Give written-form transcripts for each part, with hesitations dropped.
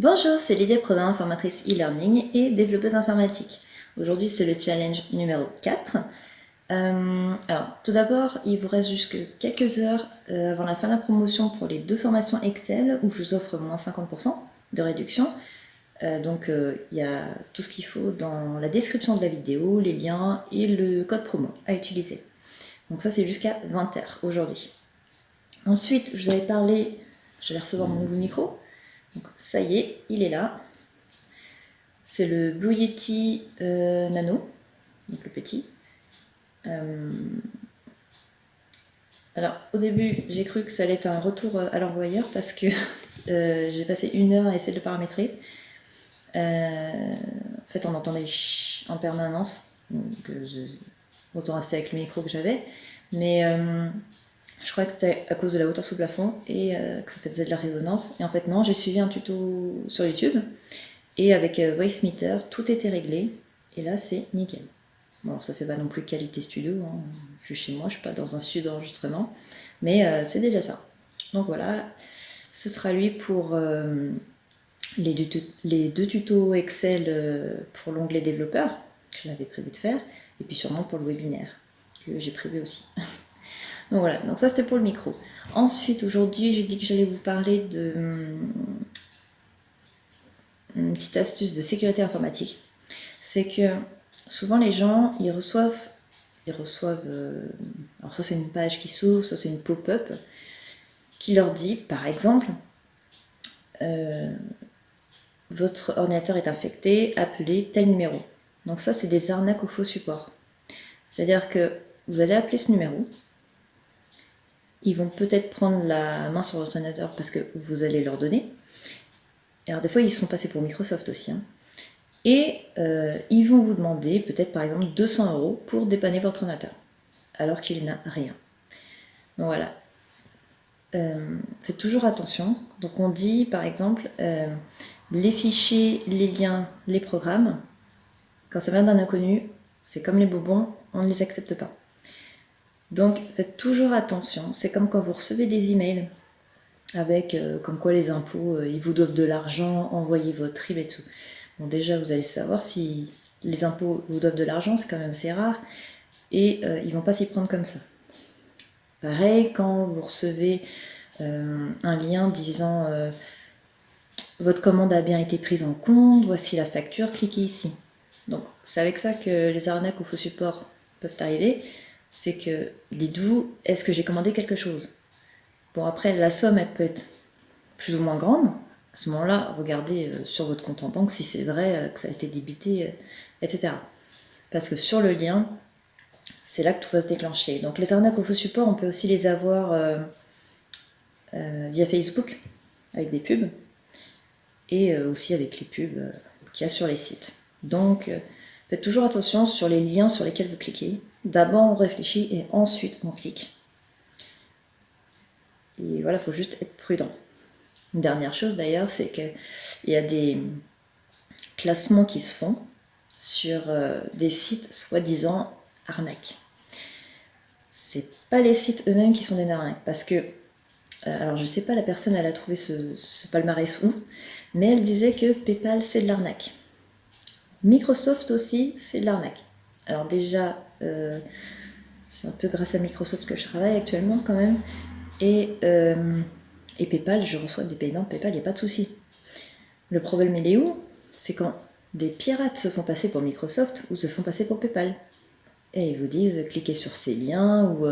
Bonjour, c'est Lydia Prodin, formatrice e-learning et développeuse informatique. Aujourd'hui, c'est le challenge numéro 4. Alors, tout d'abord, il vous reste jusque quelques heures avant la fin de la promotion pour les 2 formations Excel où je vous offre moins 50% de réduction. Il y a tout ce qu'il faut dans la description de la vidéo, les liens et le code promo à utiliser. Donc ça, c'est jusqu'à 20h aujourd'hui. Ensuite, je vous avais parlé, j'allais recevoir mon nouveau micro. Donc ça y est, il est là. C'est le Blue Yeti Nano, donc le petit. Alors au début, j'ai cru que ça allait être un retour à l'envoyeur parce que j'ai passé 1 heure à essayer de le paramétrer. En fait, on entendait en permanence, donc autant rester avec le micro que j'avais. Mais je crois que c'était à cause de la hauteur sous plafond et que ça faisait de la résonance. Et en fait, non, j'ai suivi un tuto sur YouTube. Et avec Voicemeeter, tout était réglé. Et là, c'est nickel. Bon, alors ça fait pas non plus qualité studio. Hein. Je suis chez moi, je suis pas dans un studio d'enregistrement. Mais c'est déjà ça. Donc voilà, ce sera lui pour les 2 tutos Excel pour l'onglet développeur, que j'avais prévu de faire. Et puis sûrement pour le webinaire, que j'ai prévu aussi. Donc voilà, donc ça c'était pour le micro. Ensuite, aujourd'hui, j'ai dit que j'allais vous parler de une petite astuce de sécurité informatique. C'est que souvent les gens, ils reçoivent alors soit c'est une page qui s'ouvre, soit c'est une pop-up qui leur dit, par exemple, votre ordinateur est infecté, appelez tel numéro. Donc ça, c'est des arnaques au faux support. C'est-à-dire que vous allez appeler ce numéro, ils vont peut-être prendre la main sur votre ordinateur parce que vous allez leur donner. Alors des fois, ils sont passés pour Microsoft aussi. Hein. Et ils vont vous demander peut-être par exemple 200 € pour dépanner votre ordinateur, alors qu'il n'a rien. Donc voilà. Faites toujours attention. Donc on dit par exemple les fichiers, les liens, les programmes, quand ça vient d'un inconnu, c'est comme les bonbons, on ne les accepte pas. Donc faites toujours attention. C'est comme quand vous recevez des emails avec comme quoi les impôts, ils vous doivent de l'argent, envoyez votre RIB et tout. Bon, déjà, vous allez savoir si les impôts vous doivent de l'argent, c'est quand même assez rare, et ils vont pas s'y prendre comme ça. Pareil, quand vous recevez un lien disant votre commande a bien été prise en compte, voici la facture, cliquez ici. Donc, c'est avec ça que les arnaques au faux support peuvent arriver. C'est que, dites-vous, est-ce que j'ai commandé quelque chose? Bon, après, la somme, elle peut être plus ou moins grande. À ce moment-là, regardez sur votre compte en banque si c'est vrai que ça a été débité, etc. Parce que sur le lien, c'est là que tout va se déclencher. Donc les arnaques au faux support, on peut aussi les avoir via Facebook, avec des pubs, et aussi avec les pubs qu'il y a sur les sites. Donc faites toujours attention sur les liens sur lesquels vous cliquez. D'abord on réfléchit et ensuite on clique. Et voilà, il faut juste être prudent. Une dernière chose d'ailleurs, c'est qu'il y a des classements qui se font sur des sites soi-disant arnaques. C'est pas les sites eux-mêmes qui sont des arnaques, parce que, alors je sais pas, la personne elle a trouvé ce palmarès où, mais elle disait que PayPal c'est de l'arnaque. Microsoft aussi c'est de l'arnaque. Alors déjà, c'est un peu grâce à Microsoft que je travaille actuellement quand même, et PayPal, je reçois des paiements de PayPal, il n'y a pas de souci. Le problème il est où? C'est quand des pirates se font passer pour Microsoft ou se font passer pour PayPal. Et ils vous disent cliquez sur ces liens ou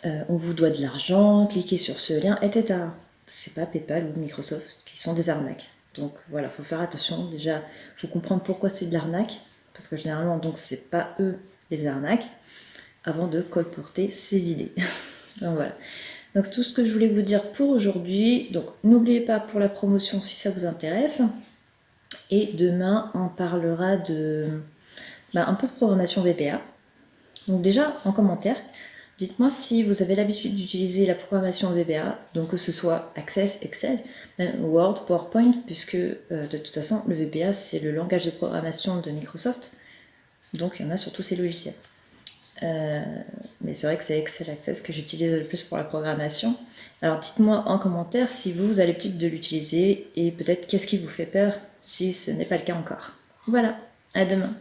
on vous doit de l'argent, cliquez sur ce lien, etc. C'est pas PayPal ou Microsoft qui sont des arnaques. Donc voilà, faut faire attention. Déjà, faut comprendre pourquoi c'est de l'arnaque, parce que généralement, donc c'est pas eux les arnaques, avant de colporter ces idées. Donc voilà. Donc c'est tout ce que je voulais vous dire pour aujourd'hui. Donc n'oubliez pas pour la promotion si ça vous intéresse. Et demain, on parlera de un peu de programmation VBA. Donc déjà, en commentaire, dites-moi si vous avez l'habitude d'utiliser la programmation VBA, donc que ce soit Access, Excel, Word, PowerPoint, puisque de toute façon, le VBA, c'est le langage de programmation de Microsoft, donc il y en a sur tous ces logiciels. Mais c'est vrai que c'est Excel Access que j'utilise le plus pour la programmation. Alors dites-moi en commentaire si vous avez l'habitude de l'utiliser et peut-être qu'est-ce qui vous fait peur si ce n'est pas le cas encore. Voilà, à demain.